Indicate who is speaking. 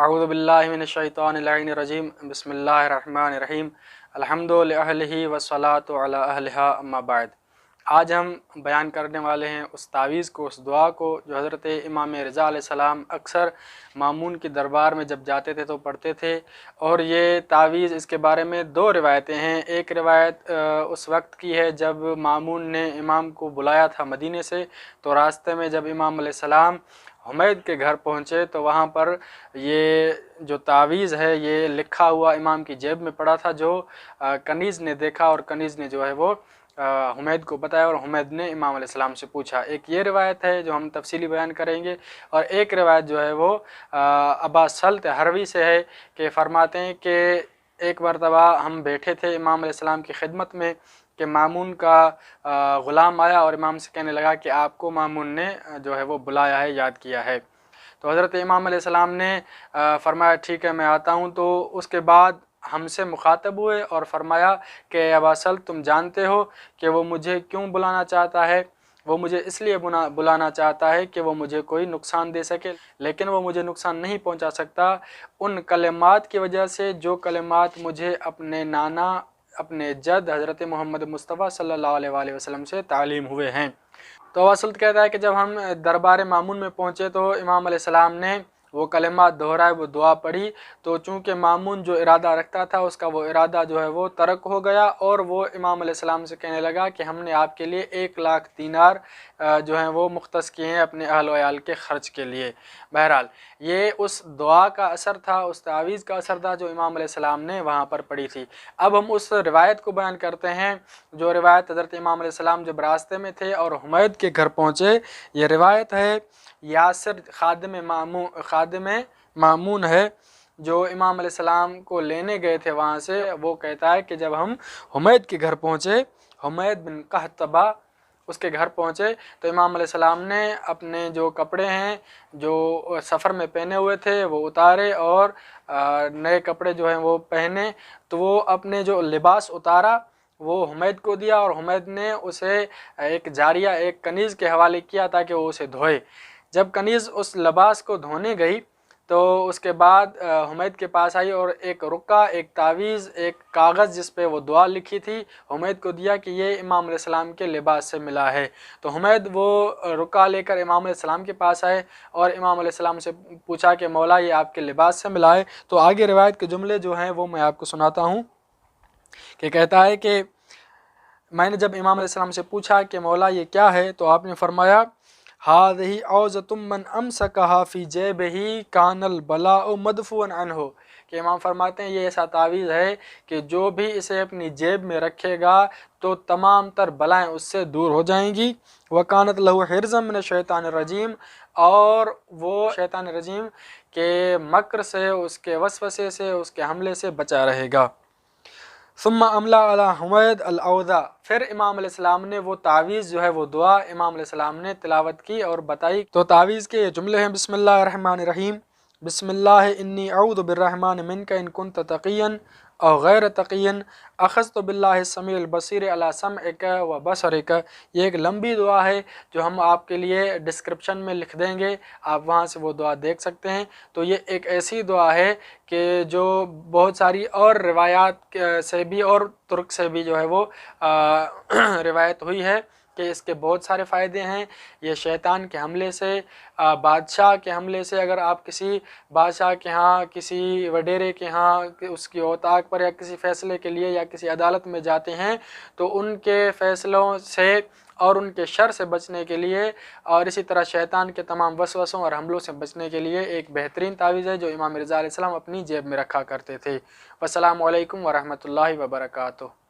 Speaker 1: अऊज़ु बिल्लाहि मिनश्शैतानिर रजीम बिस्मिल्लाहिर रहमानिर रहीम अल्हम्दु लिअहलिही वस्सलातु अला अहलिहा अम्मा बाद। आज हम बयान करने वाले हैं उस तावीज़ को, उस दुआ को जो हज़रत इमाम रिज़ा अलैहिस्सलाम अक्सर मामून की दरबार में जब जाते थे तो पढ़ते थे। और ये तावीज़, इसके बारे में दो रिवायतें हैं। एक रिवायत उस वक्त की है जब मामून ने इमाम को बुलाया था मदीने से, तो रास्ते में जब इमाम अलैहिस्सलाम हुमैद के घर पहुँचे तो वहाँ पर ये जो तावीज़ है ये लिखा हुआ इमाम की जेब में पड़ा था, जो कनीज़ ने देखा और कनीज़ ने जो है वो हुमैद को बताया और हुमैद ने इमाम अलैहिस्सलाम से पूछा। एक ये रिवायत है जो हम तफसीली बयान करेंगे, और एक रिवायत जो है वो अबा सल्त हरवी से है कि फरमाते हैं कि एक मरतबा हम बैठे थे इमाम अलैहिस्सलाम की खिदमत में कि मामून का ग़ुलाम आया और इमाम से कहने लगा कि आपको मामून ने जो है वो बुलाया है, याद किया है। तो हज़रत इमाम अलैहिस्सलाम ने फरमाया ठीक है मैं आता हूँ। तो उसके बाद हमसे मुखातब हुए और फरमाया कि अबा सल्त, तुम जानते हो कि वो मुझे क्यों बुलाना चाहता है? वो मुझे इसलिए बुलाना चाहता है कि वो मुझे कोई नुकसान दे सके, लेकिन वो मुझे नुकसान नहीं पहुंचा सकता उन कलिमात की वजह से जो कलिमात मुझे अपने नाना, अपने जद हज़रत मोहम्मद मुस्तफ़ा सल्लल्लाहु अलैहि वसल्लम से तालीम हुए हैं। तो अबा सल्त कहता है कि जब हम दरबार मामून में पहुँचे तो इमाम अलैहिस्सलाम ने वो कलिमात दोहराए, वो दुआ पढ़ी। तो चूँकि मामून जो इरादा रखता था उसका वो इरादा जो है वो तर्क हो गया, और वो इमाम अलैहिस्सलाम से कहने लगा कि हमने आपके लिए 1,00,000 दीनार जो हैं वो मुख्तस किए हैं अपने अहल व अयाल के ख़र्च के लिए। बहरहाल ये उस दुआ का असर था, उस तावीज़ का असर था जो इमाम अलैहिस्सलाम ने वहाँ पर पढ़ी थी। अब हम उस रिवायत को बयान करते हैं, जो रिवायत हज़रत इमाम अलैहिस्सलाम जब रास्ते में थे और हुमैद के घर पहुँचे। ये रिवायत है यासिर खादिम मामून है, जो इमाम अलैहिस्सलाम को लेने गए थे वहाँ से। वो कहता है कि जब हम हुमैद के घर पहुँचे, हुमैद बिन कहतबा उसके घर पहुँचे, तो इमाम अलैहिस्सलाम ने अपने जो कपड़े हैं जो सफ़र में पहने हुए थे वो उतारे और नए कपड़े जो हैं वो पहने। तो वो अपने जो लिबास उतारा वो हुमैद को दिया, और हुमैद ने उसे एक जारिया, एक कनीज़ के हवाले किया ताकि वो उसे धोए। जब कनीज़ उस लिबास को धोने गई तो उसके बाद हुमैद के पास आई और एक रुक्का, एक तावीज़, एक कागज़ जिस पे वो दुआ लिखी थी हुमैद को दिया कि ये इमाम अलैहिस्सलाम के लिबास से मिला है। तो हुमैद वो रुक्का लेकर इमाम अलैहिस्सलाम के पास आए और इमाम अलैहिस्सलाम से पूछा कि मौला ये आपके लिबास से मिला है। तो आगे रिवायत के जुमले जो हैं वो मैं आपको सुनाता हूँ कि कहता है कि मैंने जब इमाम अलैहिस्सलाम से पूछा कि मौला ये क्या है, तो आपने फरमाया हाज़िही औज़तुम मन अमसकहा फ़ी जेबिही कानल बलाउ मदफ़ूअन अन्हु, कि इमाम फरमाते हैं ये ऐसा तावीज़ है कि जो भी इसे अपनी जेब में रखेगा तो तमाम तर बलाएँ उससे दूर हो जाएंगी। वकानत लहू हिर्ज़म मिन शैतानिर रजीम, और वो शैतान रजीम के मक्र से, उसके वसवसे से, उसके हमले से बचा रहेगा। सुम्मा अमला अला हुमैद अल-औज़ा, फिर इमाम अलैहिस्सलाम ने वो तावीज़ जो है वो दुआ इमाम अलैहिस्सलाम ने तिलावत की और बताई। तो तावीज़ के जुमले हैं बिस्मिल्लाहिर रहमानिर रहीम, बिस्मिल्लाह इन्नी अऊज़ु बिर्रहमानि मिनका इन कुन्त तक़िय्यन औ गैर तक़िय्यन अख़ज़्तु बिल्लाहि समीउल बसीर अला समइका व बसरिका। ये एक लंबी दुआ है जो हम आपके लिए डिस्क्रिप्शन में लिख देंगे, आप वहाँ से वो दुआ देख सकते हैं। तो ये एक ऐसी दुआ है कि जो बहुत सारी और रिवायात से भी और तुर्क से भी जो है वो रिवायत हुई है कि इसके बहुत सारे फ़ायदे हैं। ये शैतान के हमले से, बादशाह के हमले से, अगर आप किसी बादशाह के यहाँ, किसी वडेरे के यहाँ उसकी औताक पर या किसी फ़ैसले के लिए या किसी अदालत में जाते हैं तो उनके फ़ैसलों से और उनके शर से बचने के लिए, और इसी तरह शैतान के तमाम वसवसों और हमलों से बचने के लिए एक बेहतरीन तावीज़ है जो इमाम रिज़ा अलैहिस्सलाम अपनी जेब में रखा करते थे। वस्सलामु अलैकुम व रहमतुल्लाहि व बरकातुहू।